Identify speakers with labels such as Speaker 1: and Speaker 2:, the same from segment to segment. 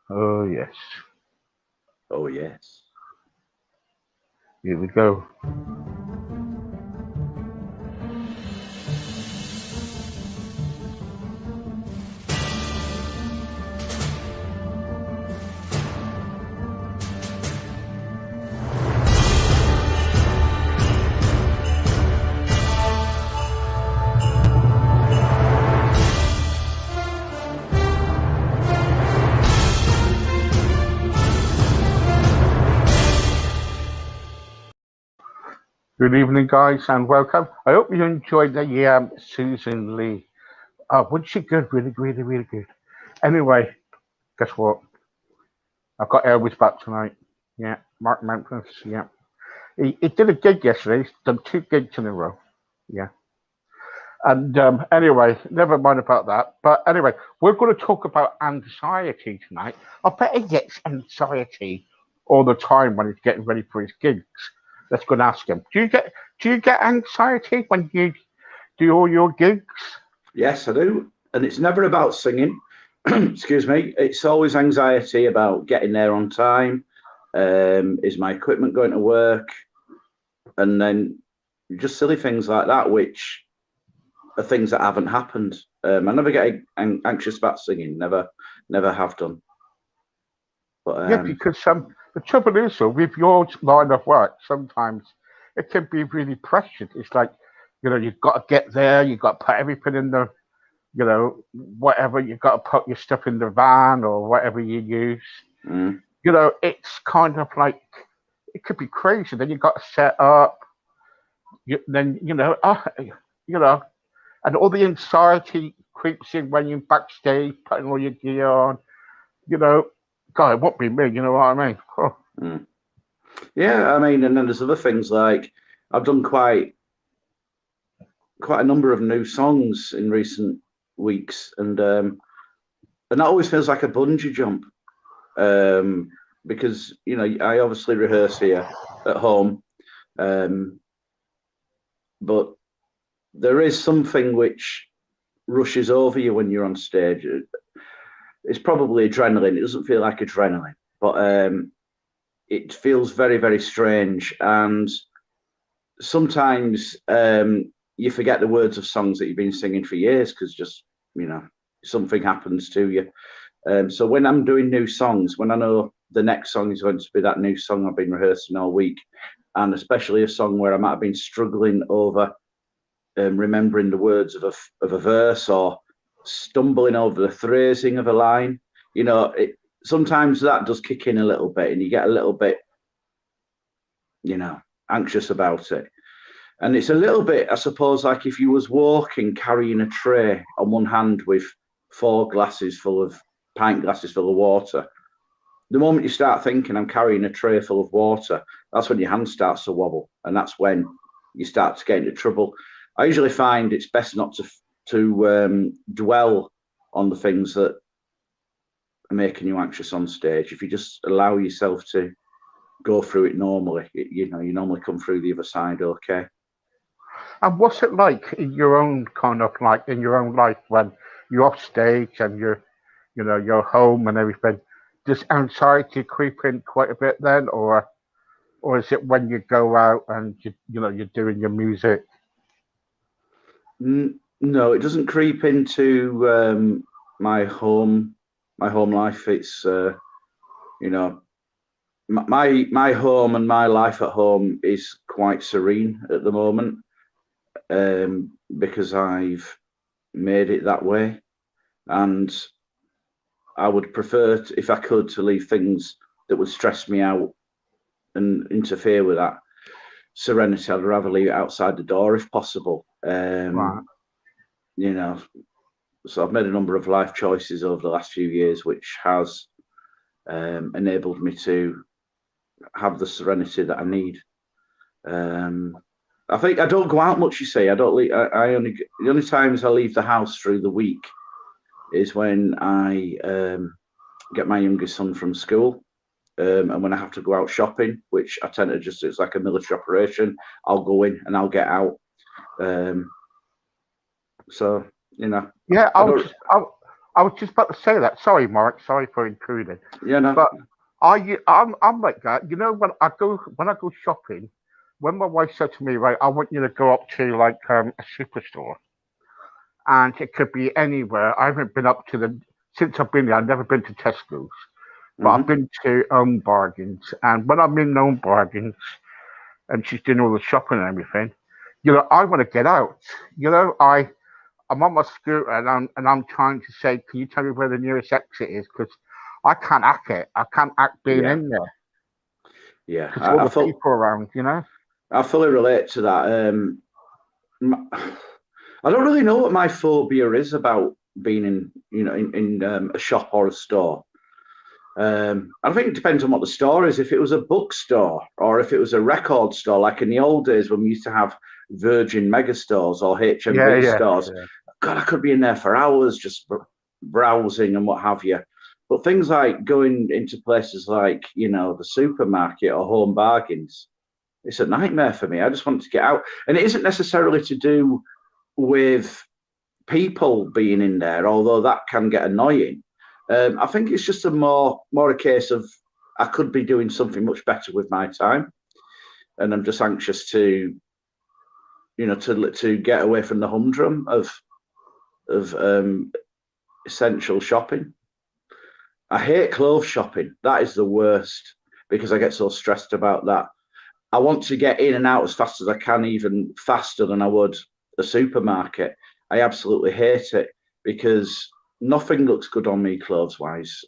Speaker 1: Oh, yes.
Speaker 2: Oh, yes.
Speaker 1: Here we go. Good evening, guys, and welcome. I hope you enjoyed the Susan Lee. Wasn't she good? Really, really, really good. Anyway, guess what? I've got Elvis back tonight. Yeah, Mark Memphis. Yeah, he did a gig yesterday. He's done two gigs in a row. Yeah. And anyway, never mind about that. But anyway, we're going to talk about anxiety tonight. I bet he gets anxiety all the time when he's getting ready for his gigs. Let's go and ask him. Do you get anxiety when you do all your gigs?
Speaker 2: Yes, I do. And it's never about singing. Excuse me. It's always anxiety about getting there on time. Is my equipment going to work? And then just silly things like that, which are things that haven't happened. I never get anxious about singing. Never have done. But
Speaker 1: Yeah, because the trouble is, though, with your line of work, sometimes it can be really pressured. It's like, you've got to get there, you've got to put everything in the, whatever, you've got to put your stuff in the van or whatever you use.
Speaker 2: mm,
Speaker 1: It's kind of like, it could be crazy. Then you've got to set up, then, you know, and all the anxiety creeps in when you're backstage, putting all your gear on, you know, God, it won't be me, you know what I mean? Oh.
Speaker 2: mm. Yeah, I mean, and then there's other things like I've done quite a number of new songs in recent weeks, and that always feels like a bungee jump, because I obviously rehearse here at home, but there is something which rushes over you when you're on stage. It's probably adrenaline. It doesn't feel like adrenaline, but it feels very, very strange, and sometimes you forget the words of songs that you've been singing for years because just something happens to you. So when I'm doing new songs, when I know the next song is going to be that new song I've been rehearsing all week, and especially a song where I might have been struggling over remembering the words of a verse or stumbling over the phrasing of a line, sometimes that does kick in a little bit, and you get a little bit, anxious about it. And it's a little bit, I suppose, like if you was walking carrying a tray on one hand with pint glasses full of water. The moment you start thinking I'm carrying a tray full of water, that's when your hand starts to wobble, and that's when you start to get into trouble. I usually find it's best not to dwell on the things that are making you anxious on stage. If you just allow yourself to go through it normally, you normally come through the other side okay.
Speaker 1: And what's it like in your own kind of like in your own life when you're off stage and you're home and everything? Does anxiety creep in quite a bit then, or is it when you go out and you're doing your music?
Speaker 2: No, it doesn't creep into my home life. It's my home and my life at home is quite serene at the moment, because I've made it that way, and I would prefer if I could to leave things that would stress me out and interfere with that serenity. I'd rather leave it outside the door if possible.
Speaker 1: Right.
Speaker 2: So I've made a number of life choices over the last few years, which has enabled me to have the serenity that I need. I think I don't go out much. You see, I don't. I only the only times I leave the house through the week is when I get my youngest son from school, and when I have to go out shopping, which I tend to it's like a military operation. I'll go in and I'll get out. So
Speaker 1: Yeah,
Speaker 2: I don't.
Speaker 1: I was just about to say that. Sorry, Mark. Sorry for intruding.
Speaker 2: You know.
Speaker 1: But I'm like that. You know, when I go shopping, when my wife said to me, right, I want you to go up to like a superstore, and it could be anywhere. I haven't been up to the since I've been there. I've never been to Tesco's, but I've
Speaker 2: Hmm.
Speaker 1: been to Home Bargains, and when I'm in Home Bargains, and she's doing all the shopping and everything, I want to get out. I'm on my scooter and I'm trying to say, can you tell me where the nearest exit is? Because I can't act it. I can't act being
Speaker 2: Yeah,
Speaker 1: in there
Speaker 2: yeah.
Speaker 1: because all the people around.
Speaker 2: I fully relate to that. I don't really know what my phobia is about being in a shop or a store. I think it depends on what the store is. If it was a bookstore or if it was a record store, like in the old days when we used to have Virgin Megastores or
Speaker 1: Yeah,
Speaker 2: HMV
Speaker 1: yeah,
Speaker 2: stores,
Speaker 1: yeah.
Speaker 2: God, I could be in there for hours just browsing and what have you. But things like going into places like, the supermarket or Home Bargains, it's a nightmare for me. I just want to get out. And it isn't necessarily to do with people being in there, although that can get annoying. I think it's just more a case of I could be doing something much better with my time, and I'm just anxious to get away from the humdrum of essential shopping. I hate clothes shopping. That is the worst because I get so stressed about that. I want to get in and out as fast as I can, even faster than I would a supermarket. I absolutely hate it because nothing looks good on me clothes wise.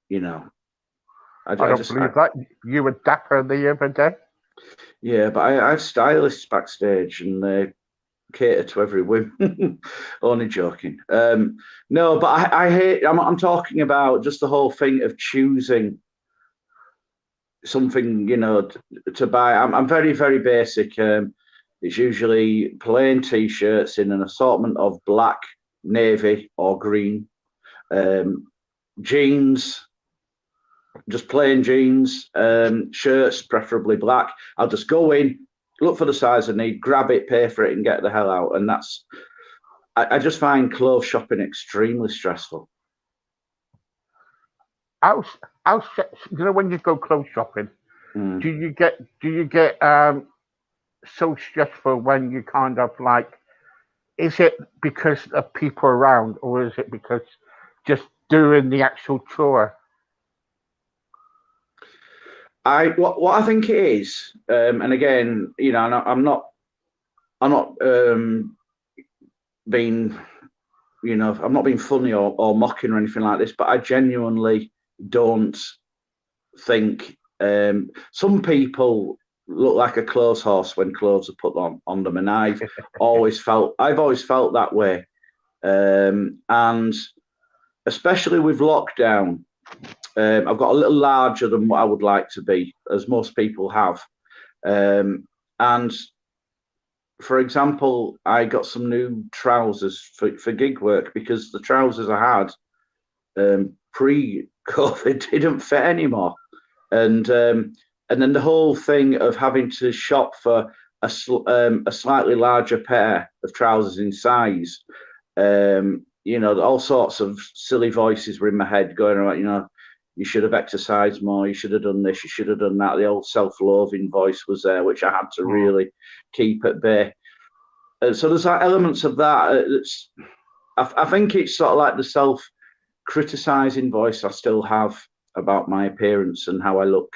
Speaker 2: You know,
Speaker 1: I
Speaker 2: I
Speaker 1: don't
Speaker 2: just,
Speaker 1: believe that. You were dapper the other day.
Speaker 2: yeah, but I have stylists backstage and they cater to every whim. Only joking. No, but I hate, I'm talking about just the whole thing of choosing something, to buy. I'm very, very basic. It's usually plain t-shirts in an assortment of black, navy, or green. Um, Jeans, just plain jeans. Shirts, preferably black. I'll just go in, look for the size I need, grab it, pay for it, and get the hell out. And I just find clothes shopping extremely stressful.
Speaker 1: How, when you go clothes shopping,
Speaker 2: Mm.
Speaker 1: do you get so stressful when you kind of like? Is it because of people around, or is it because just doing the actual chore?
Speaker 2: What I think it is, and again, I'm not being, I'm not being funny or mocking or anything like this, but I genuinely don't think some people look like a clothes horse when clothes are put on them, and I've always felt that way, and especially with lockdown, I've got a little larger than what I would like to be, as most people have. And for example, I got some new trousers for gig work because the trousers I had pre-COVID didn't fit anymore, and then the whole thing of having to shop for a slightly larger pair of trousers in size. All sorts of silly voices were in my head going around, you should have exercised more, you should have done this, you should have done that. The old self-loathing voice was there, which I had to really keep at bay. So there's elements of that. I think it's sort of like the self-criticizing voice I still have about my appearance and how I look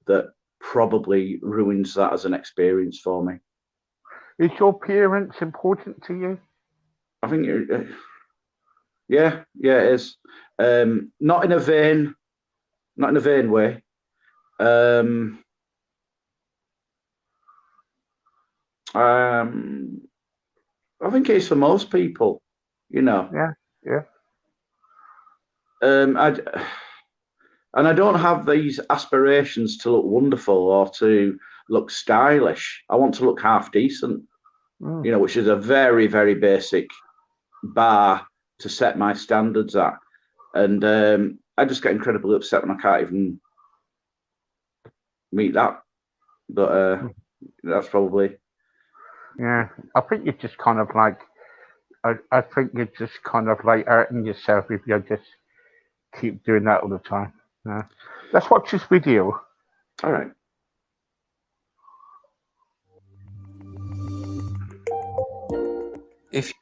Speaker 2: that probably ruins that as an experience for me.
Speaker 1: Is your appearance important to you?
Speaker 2: I think, yeah, it is. Not in a vain way. Um, um, I think it's for most people, you know.
Speaker 1: Yeah, yeah.
Speaker 2: Um, I, and I don't have these aspirations to look wonderful or to look stylish. I want to look half decent,
Speaker 1: Mm.
Speaker 2: which is a very, very basic bar to set my standards at. And I just get incredibly upset when I can't even meet that. But that's probably.
Speaker 1: Yeah, I think you're just kind of like I think you're just kind of like hurting yourself if you just keep doing that all the time. Yeah. Let's watch this video.
Speaker 2: All right.
Speaker 3: If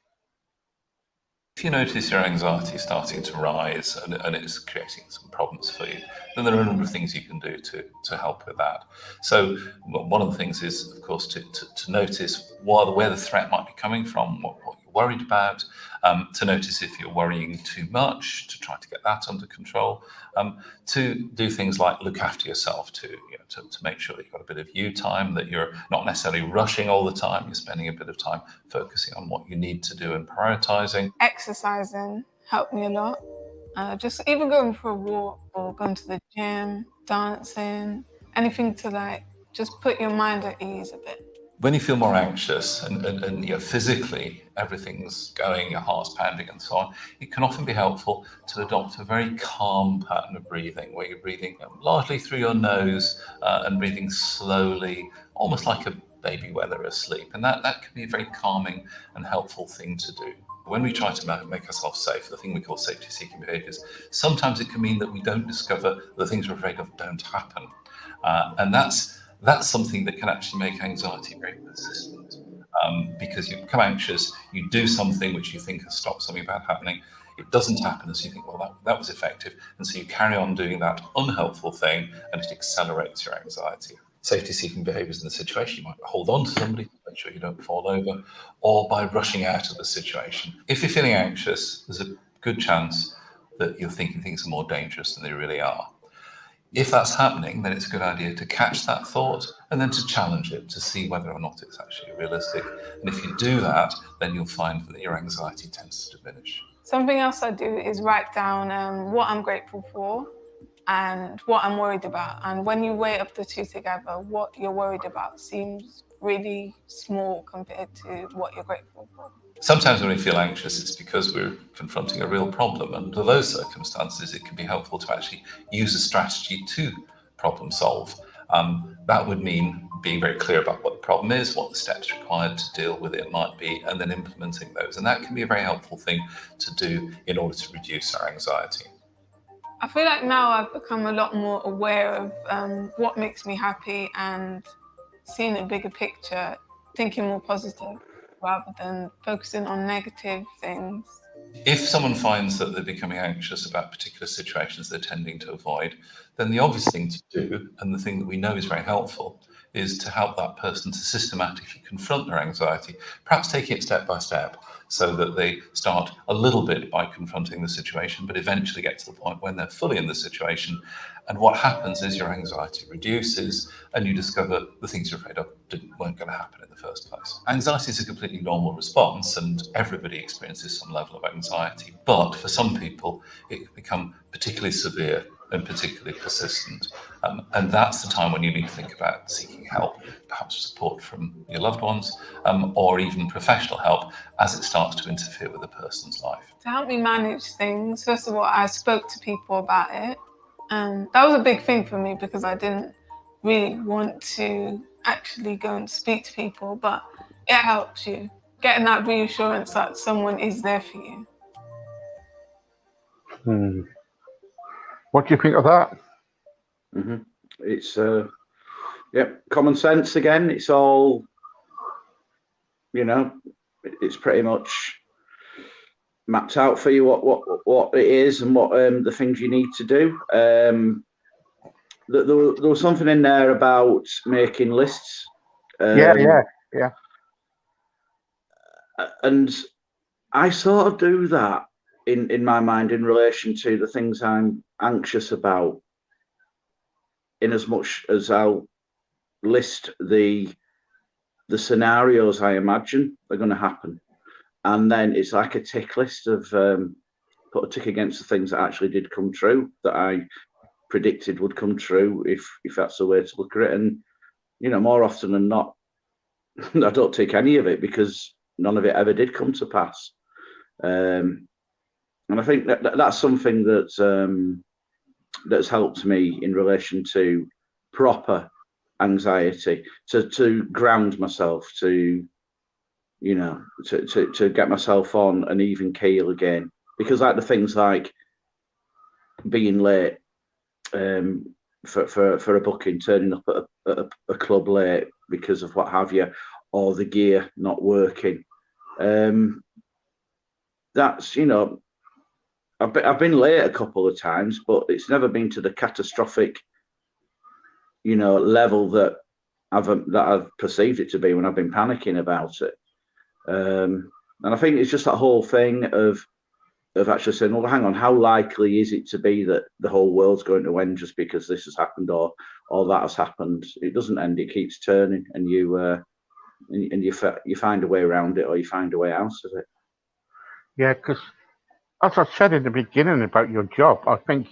Speaker 3: you notice your anxiety starting to rise and it's creating some problems for you, then there are a number of things you can do to help with that. So one of the things is, of course, to notice where the threat might be coming from, what you're worried about, to notice if you're worrying too much, to try to get that under control, to do things like look after yourself, to make sure that you've got a bit of you time, that you're not necessarily rushing all the time, you're spending a bit of time focusing on what you need to do and prioritizing.
Speaker 4: Exercising helped me a lot. Just even going for a walk or going to the gym, dancing, anything to like just put your mind at ease a bit.
Speaker 3: When you feel more anxious and physically everything's going, your heart's pounding and so on, it can often be helpful to adopt a very calm pattern of breathing, where you're breathing largely through your nose and breathing slowly, almost like a baby when they're asleep. And that can be a very calming and helpful thing to do. When we try to make ourselves safe, the thing we call safety-seeking behaviours, sometimes it can mean that we don't discover the things we're afraid of don't happen. And that's something that can actually make anxiety very persistent, because you become anxious, you do something which you think has stopped something bad happening, it doesn't happen, and so you think, well, that was effective, and so you carry on doing that unhelpful thing, and it accelerates your anxiety. Safety-seeking behaviours in the situation, you might hold on to somebody to make sure you don't fall over, or by rushing out of the situation. If you're feeling anxious, there's a good chance that you're thinking things are more dangerous than they really are. If that's happening, then it's a good idea to catch that thought and then to challenge it to see whether or not it's actually realistic. And if you do that, then you'll find that your anxiety tends to diminish.
Speaker 4: Something else I do is write down what I'm grateful for and what I'm worried about. And when you weigh up the two together, what you're worried about seems really small compared to what you're grateful for.
Speaker 3: Sometimes when we feel anxious, it's because we're confronting a real problem. And under those circumstances, it can be helpful to actually use a strategy to problem solve. That would mean being very clear about what the problem is, what the steps required to deal with it might be, and then implementing those. And that can be a very helpful thing to do in order to reduce our anxiety.
Speaker 4: I feel like now I've become a lot more aware of what makes me happy and seeing a bigger picture, thinking more positive rather than focusing on negative things.
Speaker 3: If someone finds that they're becoming anxious about particular situations they're tending to avoid, then the obvious thing to do, and the thing that we know is very helpful, is to help that person to systematically confront their anxiety, perhaps taking it step by step, so that they start a little bit by confronting the situation, but eventually get to the point when they're fully in the situation. And what happens is your anxiety reduces and you discover the things you're afraid of weren't going to happen in the first place. Anxiety is a completely normal response, and everybody experiences some level of anxiety. But for some people, it can become particularly severe and particularly persistent. And that's the time when you need to think about seeking help, perhaps support from your loved ones, or even professional help as it starts to interfere with a person's life.
Speaker 4: To help me manage things, first of all, I spoke to people about it. That was a big thing for me because I didn't really want to actually go and speak to people, but it helps you. Getting that reassurance that someone is there for you.
Speaker 1: What do you think of that?
Speaker 2: Mm-hmm. It's common sense again. It's all, it's pretty much mapped out for you what it is and what the things you need to do. There was something in there about making lists.
Speaker 1: Yeah.
Speaker 2: And I sort of do that in my mind in relation to the things I'm anxious about, in as much as I'll list the scenarios I imagine are going to happen. And then it's like a tick list of put a tick against the things that actually did come true, that I predicted would come true, if that's the way to look at it. And, more often than not, I don't tick any of it because none of it ever did come to pass. And I think that's something that's helped me in relation to proper anxiety, to ground myself, to you know, to get myself on an even keel again. Because like the things like being late for a booking, turning up at a club late because of what have you, or the gear not working. That's, you know, I've been late a couple of times, but it's never been to the catastrophic, you know, level that I've perceived it to be when I've been panicking about it. And I think it's just that whole thing of actually saying, well, hang on, how likely is it to be that the whole world's going to end just because this has happened or that has happened? It doesn't end; it keeps turning, and you find a way around it, or you find a way out of it.
Speaker 1: Yeah, because as I said in the beginning about your job, I think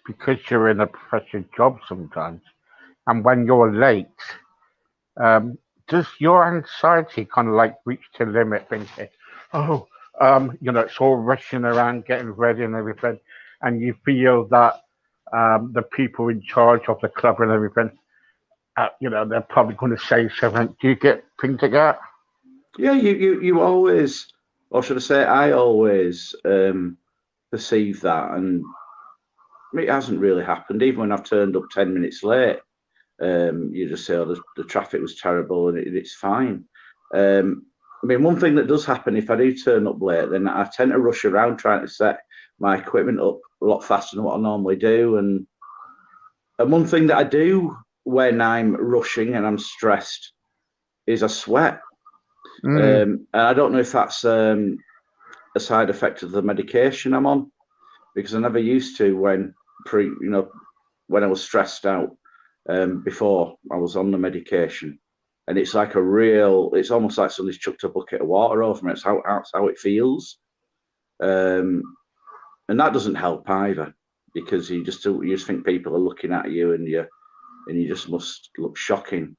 Speaker 1: because you're in a professional job sometimes, and when you're late, does your anxiety kind of like reach the limit, thinking, oh, you know, it's all rushing around, getting ready and everything, and you feel that the people in charge of the club and everything, you know, they're probably going to say something. Do you get things like that?
Speaker 2: Yeah, you always, or should I say, I always perceive that, and it hasn't really happened. Even when I've turned up 10 minutes late, you just say, oh, the traffic was terrible, and it's fine. I mean, one thing that does happen if I do turn up late, then I tend to rush around trying to set my equipment up a lot faster than what I normally do. And one thing that I do when I'm rushing and I'm stressed is I sweat. And I don't know if that's a side effect of the medication I'm on, because I never used to when I was stressed out before I was on the medication. And it's like it's almost like somebody's chucked a bucket of water over me. That's how it feels. And that doesn't help either, because you just think people are looking at you, and you just must look shocking,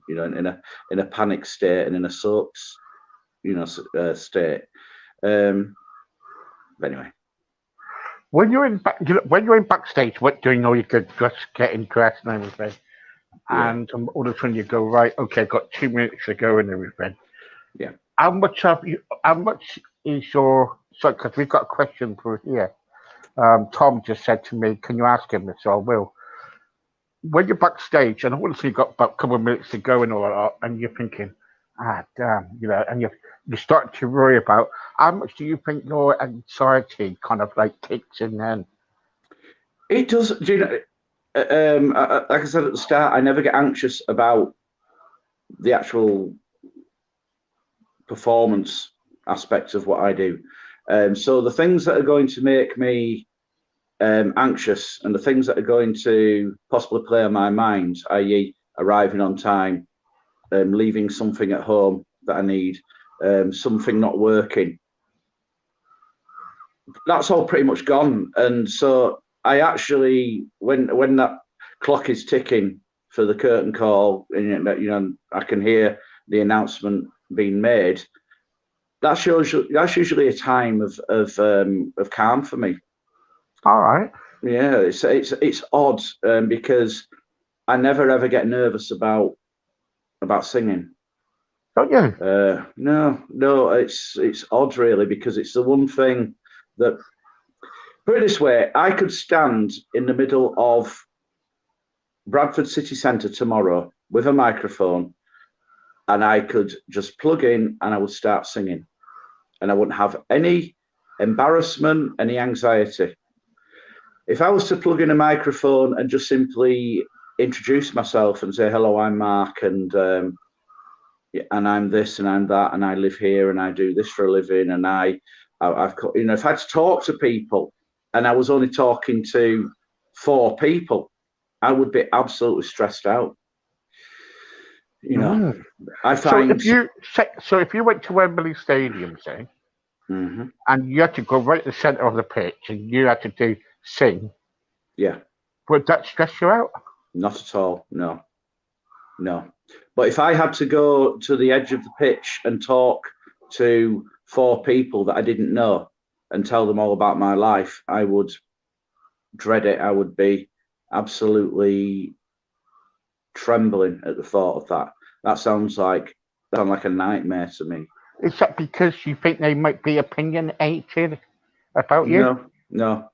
Speaker 2: you know, in a panic state and in a soaked, you know, state. But anyway.
Speaker 1: When you're in backstage, what doing all your good, just getting dressed and everything,
Speaker 2: Yeah.
Speaker 1: and all of a sudden you go, right, okay, got 2 minutes to go and everything.
Speaker 2: Yeah.
Speaker 1: How much is your, so, because we've got a question for here. Tom just said to me, can you ask him this? So I will. When you're backstage and all of a sudden you've got about a couple of minutes to go and all that, and you're thinking, damn, you know, and you start to worry about how much do you think your anxiety kind of like kicks in then?
Speaker 2: It does. Do you know? Like I said at the start, I never get anxious about the actual performance aspects of what I do. So the things that are going to make me anxious, and the things that are going to possibly play on my mind, i.e., arriving on time, leaving something at home that I need, something not working, that's all pretty much gone. And so I actually, when that clock is ticking for the curtain call, and you know, I can hear the announcement being made, that's usually a time of calm for me.
Speaker 1: All right.
Speaker 2: Yeah, it's odd, because I never ever get nervous about singing.
Speaker 1: Don't you?
Speaker 2: No, it's odd really, because it's the one thing that, put it this way, I could stand in the middle of Bradford City Centre tomorrow with a microphone, and I could just plug in and I would start singing, and I wouldn't have any embarrassment, any anxiety. If I was to plug in a microphone and just simply introduce myself and say, hello, I'm Mark, and I'm this and I'm that, and I live here and I do this for a living, and I've you know, if I had to talk to people and I was only talking to 4 people, I would be absolutely stressed out. You know, I find.
Speaker 1: So if you went to Wembley Stadium, say, and you had to go right to the centre of the pitch and you had to sing,
Speaker 2: yeah,
Speaker 1: would that stress you out?
Speaker 2: Not at all. No. But if I had to go to the edge of the pitch and talk to 4 people that I didn't know and tell them all about my life, I would dread it. I would be absolutely trembling at the thought of that. That sounds like sound like a nightmare to me.
Speaker 1: Is that because you think they might be opinionated about you?
Speaker 2: No.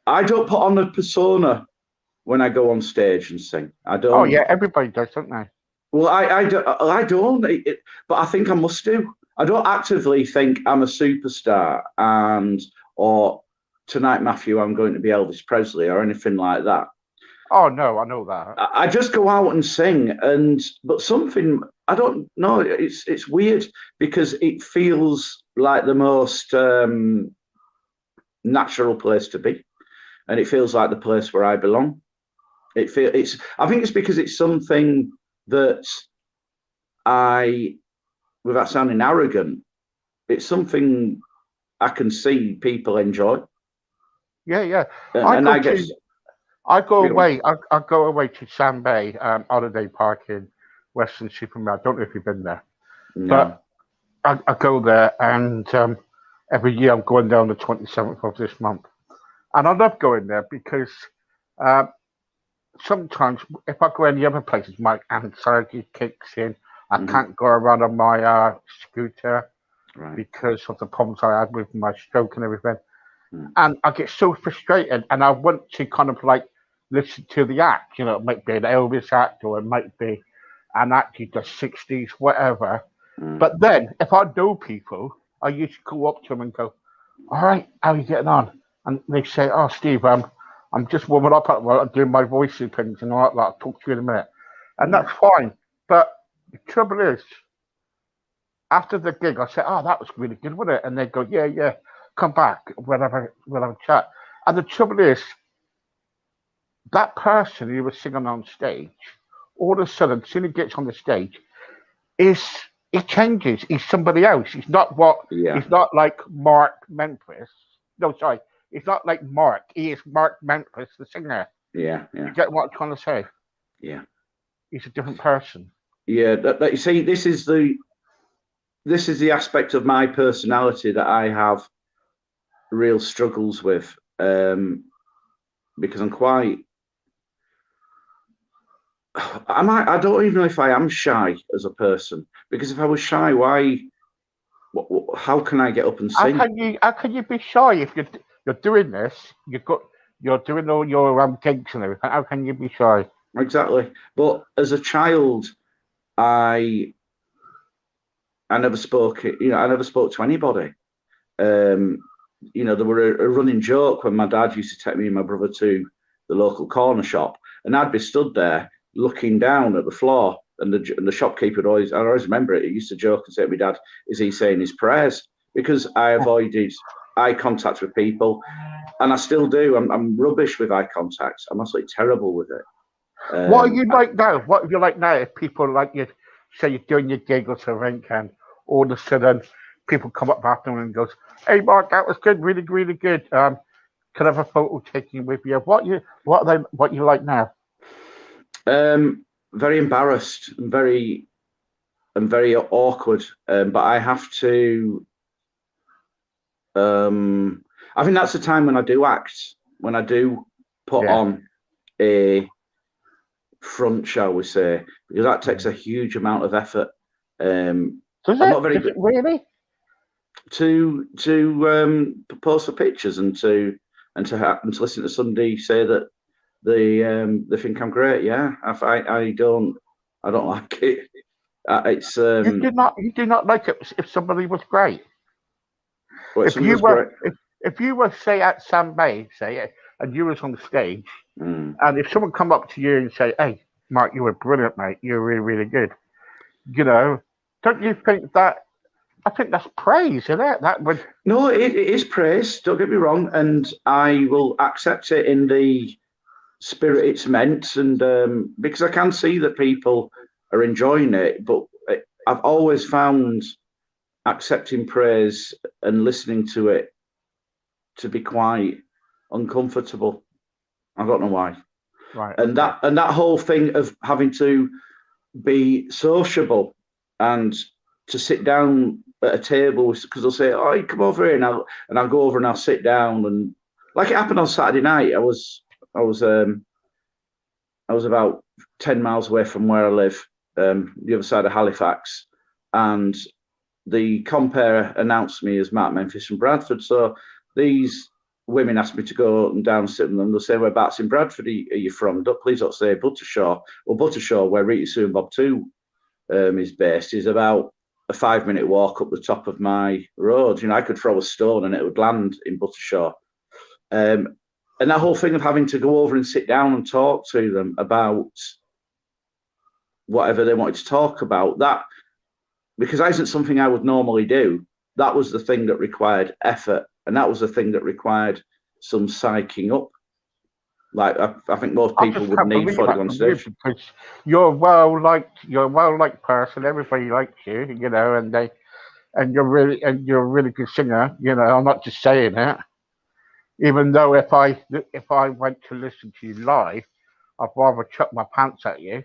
Speaker 2: I don't put on a persona when I go on stage and sing. I don't.
Speaker 1: Oh yeah, everybody does, don't they?
Speaker 2: Well, I don't. But I think I must do. I don't actively think I'm a superstar or tonight, Matthew, I'm going to be Elvis Presley or anything like that.
Speaker 1: Oh no, I know that.
Speaker 2: I just go out and sing, but something I don't know. It's weird because it feels like the most natural place to be, and it feels like the place where I belong. I think it's because it's something that without sounding arrogant, it's something I can see people enjoy.
Speaker 1: Yeah.
Speaker 2: And
Speaker 1: I go away. I go away to Sand Bay holiday park in Western Supermare. I don't know if you've been there,
Speaker 2: No.
Speaker 1: but I go there, and every year I'm going down the 27th of this month, and I love going there because sometimes if I go any other places, my anxiety kicks in. I can't go around on my scooter because of the problems I had with my stroke and everything. And I get so frustrated, and I want to kind of like listen to the act. It might be an Elvis act, or it might be an act of the 60s, whatever. But then, if I know people, I used to go up to them and go, "All right, how are you getting on?" And they say, "Oh, Steve, I'm just warming up at work. I'm doing my voice things and all that. I'll talk to you in a minute," and that's fine. But the trouble is, after the gig, I say, "Oh, that was really good, wasn't it?" And they go, "Yeah, come back, whatever, we'll have a chat." And the trouble is, that person who was singing on stage, all of a sudden, as soon as he gets on the stage, he changes. He's somebody else. He's not He's not like Mark Memphis. No, sorry. He's not like Mark. He is Mark Memphis, the singer.
Speaker 2: Yeah.
Speaker 1: You get what I'm trying to say?
Speaker 2: Yeah.
Speaker 1: He's a different person.
Speaker 2: Yeah. You see, this is the aspect of my personality that I have real struggles with, because I'm quite. I don't even know if I am shy as a person. Because if I was shy, why? How can I get up and sing?
Speaker 1: How can you be shy if you're doing this? You're doing all your gigs and everything. How can you be shy?
Speaker 2: Exactly. But as a child, I never spoke. I never spoke to anybody. There were a running joke when my dad used to take me and my brother to the local corner shop, and I'd be stood there looking down at the floor, and the shopkeeper would always, I always remember it, he used to joke and say to me, "Dad, is he saying his prayers?" Because I avoided eye contact with people, and I still do. I'm rubbish with eye contact. I'm absolutely terrible with it.
Speaker 1: What are you like now? What are you like now if people like you, say you're doing your gig or something, and all of a sudden people come up after and goes, "Hey Mark, that was good, really, really good. Can I have a photo taken with you?" What you like now?
Speaker 2: Very embarrassed and very awkward. But I have to. I think that's the time when I do act, when I do put on a front, shall we say, because that takes a huge amount of effort.
Speaker 1: Does it really?
Speaker 2: To post for pictures and to listen to somebody say that they think I'm great. Yeah, I don't like it. It's
Speaker 1: you do not like it if somebody was great.
Speaker 2: Well,
Speaker 1: if you were say at Sam Bay, and you was on the stage, and if someone come up to you and say, "Hey, Mark, you were brilliant, mate. You're really, really good," don't you think that? I think that's praise, isn't it? That would.
Speaker 2: No, it is praise. Don't get me wrong, and I will accept it in the spirit it's meant, and because I can see that people are enjoying it, but I've always found accepting praise and listening to it to be quite uncomfortable. I don't know why.
Speaker 1: Right.
Speaker 2: And that whole thing of having to be sociable and to sit down at a table, because they'll say, "Oh, you come over here," and I'll go over and I'll sit down, and like it happened on Saturday night. I was I was about 10 miles away from where I live, the other side of Halifax, and the compere announced me as Mark Memphis from Bradford. So these women asked me to go up and down and sit with them. They'll say, whereabouts in Bradford are you from? Please don't say Buttershaw. Well, Buttershaw, where Rita Sue and Bob 2 is based, is about a 5-minute walk up the top of my road. You know, I could throw a stone and it would land in Buttershaw. And that whole thing of having to go over and sit down and talk to them about whatever they wanted to talk about, that, because that isn't something I would normally do, that was the thing that required effort, and that was the thing that required some psyching up. Like I think most people would need before they go on stage.
Speaker 1: Because you're a well-liked person. Everybody likes you, you know, and you're a really good singer. You know, I'm not just saying it. Even though if I went to listen to you live, I'd rather chuck my pants at you.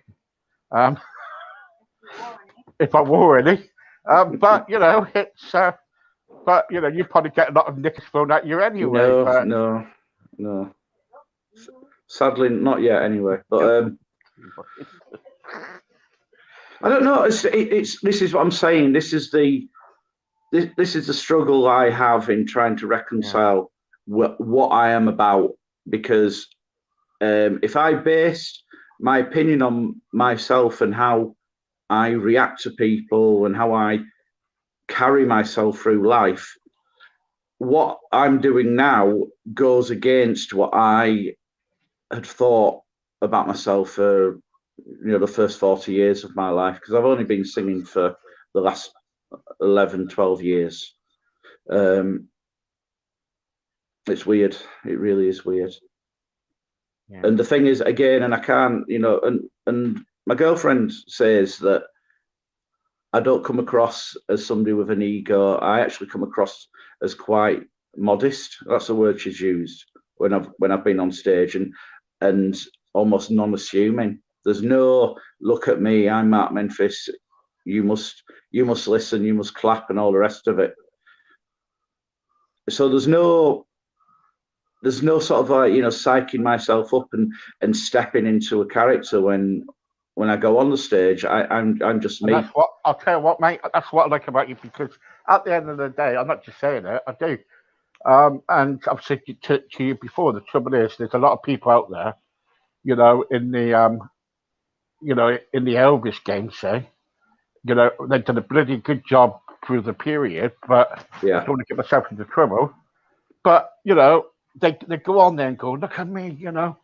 Speaker 1: If I wore any. But you know, it's but you know, you probably get a lot of knickers thrown at you anyway.
Speaker 2: No. Sadly, not yet. Anyway, but I don't know. It's this is what I'm saying. This is the struggle I have in trying to reconcile what I am about, because if I base my opinion on myself and how I react to people and how I carry myself through life, what I'm doing now goes against what I had thought about myself for, you know, the first 40 years of my life, because I've only been singing for the last 11, 12 years. It's weird. It really is weird. Yeah. And the thing is, again, and I can't, you know, and my girlfriend says that I don't come across as somebody with an ego. I actually come across as quite modest. That's the word she's used when I've been on stage, and almost non-assuming. There's no look at me, I'm Mark Memphis, you must listen, you must clap, and all the rest of it. So there's no sort of like, you know, psyching myself up and stepping into a character when I go on the stage. I'm just me.
Speaker 1: And that's what I'll tell you what, mate. That's what I like about you, because at the end of the day, I'm not just saying it, I do. And I've said to you before, the trouble is, there's a lot of people out there, you know, in the Elvis game, say, you know, they've done a bloody good job through the period, but I don't want to get myself into trouble. But you know, they go on there and go, look at me, you know,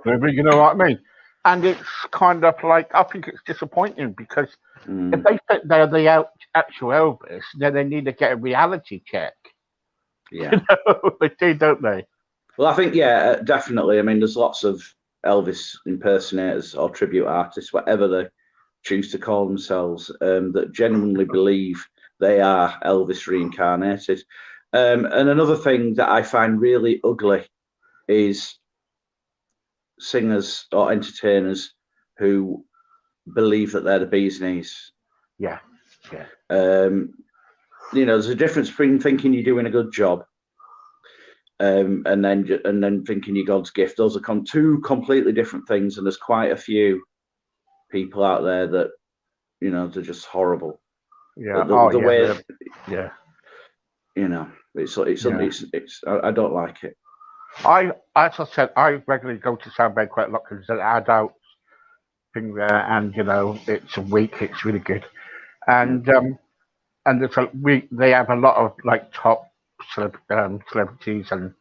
Speaker 1: baby, you know what I mean? And it's kind of like, I think it's disappointing, because if they think they're the actual Elvis, then they need to get a reality check.
Speaker 2: Yeah,
Speaker 1: you know, they do, don't they?
Speaker 2: Well, I think definitely. I mean, there's lots of Elvis impersonators or tribute artists, whatever they choose to call themselves, that genuinely believe they are Elvis reincarnated. And another thing that I find really ugly is singers or entertainers who believe that they're the bee's knees.
Speaker 1: Yeah.
Speaker 2: You know, there's a difference between thinking you're doing a good job, and then thinking you're God's gift. Those are two completely different things, and there's quite a few people out there that, you know, they're just horrible.
Speaker 1: Yeah.
Speaker 2: The way,
Speaker 1: yeah.
Speaker 2: You know, it's I don't like it.
Speaker 1: As I said, I regularly go to Soundbed quite a lot, because there's an adult thing there, and you know, it's a week. It's really good, and they have a lot of like top celebrities and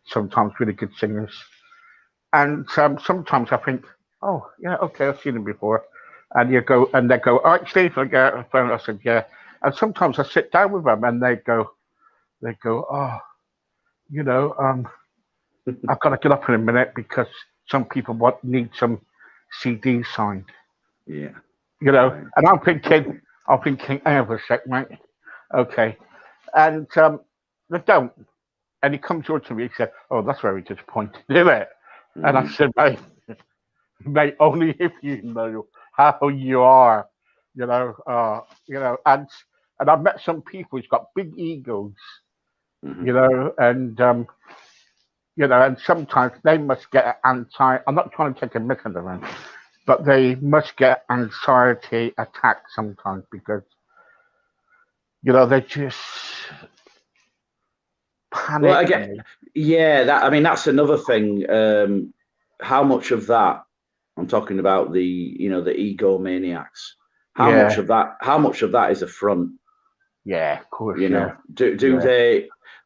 Speaker 1: sometimes really good singers. And sometimes I think, oh yeah, okay, I've seen them before, and they go, all right, Steve, I get a phone. I said, yeah, and sometimes I sit down with them, and they go, oh, you know, I've got to get up in a minute, because some people need some CDs signed.
Speaker 2: Yeah.
Speaker 1: You know, right. And I'm thinking, hang on a sec, mate. Okay. And they don't. And he comes over to me, he said, oh, that's very disappointing, isn't it? Mm-hmm. And I said, mate, only if you know how you are, you know, and I've met some people who's got big egos, mm-hmm. you know, and and sometimes they must get I'm not trying to take a mick of them, but they must get anxiety attacks sometimes because, they just panic.
Speaker 2: Well, again, yeah, that's another thing. How much of that, I'm talking about the egomaniacs. How much of that is a front?
Speaker 1: Yeah, of course.
Speaker 2: Do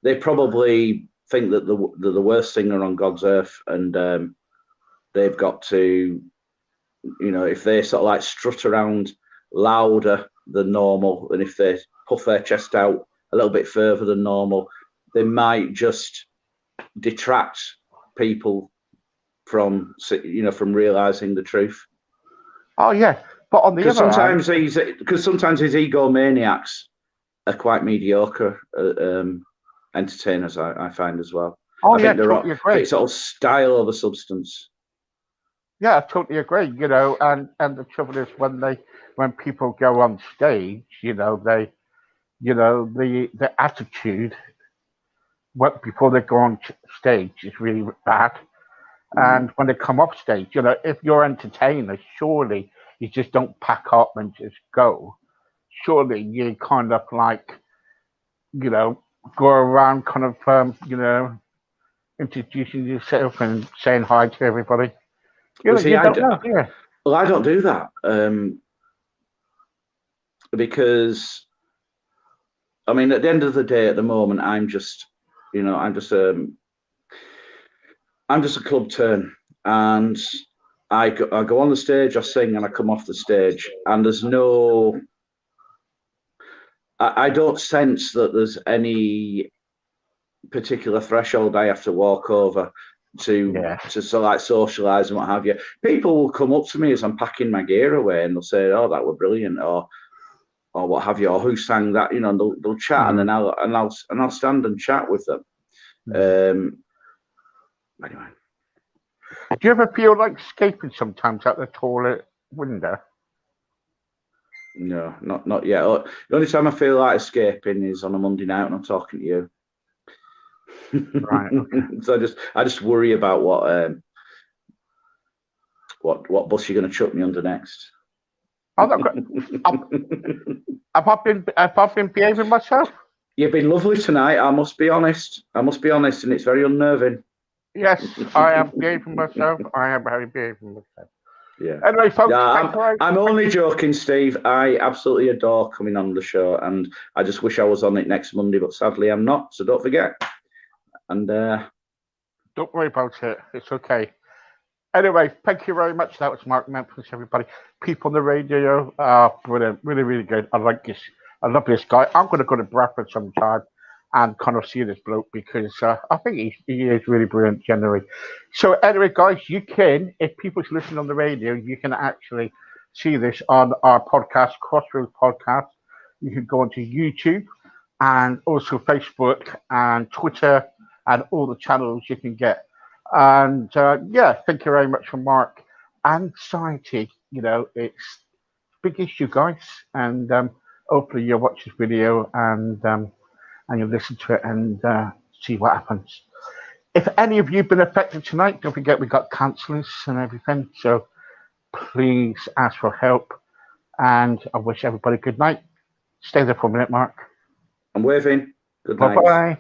Speaker 2: they probably think that they're the worst singer on God's earth, and they've got to, if they sort of like strut around louder than normal, and if they puff their chest out a little bit further than normal, they might just detract people from realizing the truth.
Speaker 1: Oh yeah, but on the other
Speaker 2: sometimes sometimes his egomaniacs are quite mediocre entertainers, I find as well.
Speaker 1: Oh,
Speaker 2: I think they're
Speaker 1: totally agree.
Speaker 2: it's all style over substance.
Speaker 1: Yeah, I totally agree. And the trouble is when people go on stage, the attitude before they go on stage is really bad. And when they come off stage, if you're entertainers, surely you just don't pack up and just go. Surely you kind of like, go around kind of, introducing yourself and saying hi to everybody.
Speaker 2: Well, I don't do that because, at the end of the day, at the moment, I'm just a club turn, and I go on the stage, I sing, and I come off the stage, and there's no. I don't sense that there's any particular threshold I have to walk over to sort of like socialise and what have you. People will come up to me as I'm packing my gear away, and they'll say, "Oh, that were brilliant," or what have you, or "Who sang that?" And they'll chat, and then I'll stand and chat with them. Anyway.
Speaker 1: Do you ever feel like escaping sometimes out the toilet window?
Speaker 2: No, not yet. The only time I feel like escaping is on a Monday night when I'm talking to you.
Speaker 1: Right. Okay.
Speaker 2: So I just worry about what bus you're going to chuck me under next.
Speaker 1: Have I been behaving myself?
Speaker 2: You've been lovely tonight. I must be honest, and it's very unnerving.
Speaker 1: Yes, I am behaving myself. I am behaving myself.
Speaker 2: Yeah.
Speaker 1: Anyway, folks,
Speaker 2: I'm only joking, Steve. I absolutely adore coming on the show, and I just wish I was on it next Monday, but sadly I'm not. So don't forget. And
Speaker 1: don't worry about it. It's okay. Anyway, thank you very much. That was Mark Memphis, everybody. People on the radio, brilliant, really, really good. I like this. I love this guy. I'm going to go to Bradford sometime and kind of see this bloke because I think he is really brilliant generally. So anyway, guys, you can, if people's listening on the radio, you can actually see this on our podcast, Crossroads Podcast. You can go onto YouTube and also Facebook and Twitter and all the channels you can get. And thank you very much for Mark. Anxiety, it's a big issue, guys. And hopefully you'll watch this video and you'll listen to it and see what happens. If any of you have been affected tonight, don't forget we've got counsellors and everything. So please ask for help. And I wish everybody good night. Stay there for a minute, Mark.
Speaker 2: I'm waving. Good night.
Speaker 1: Bye-bye.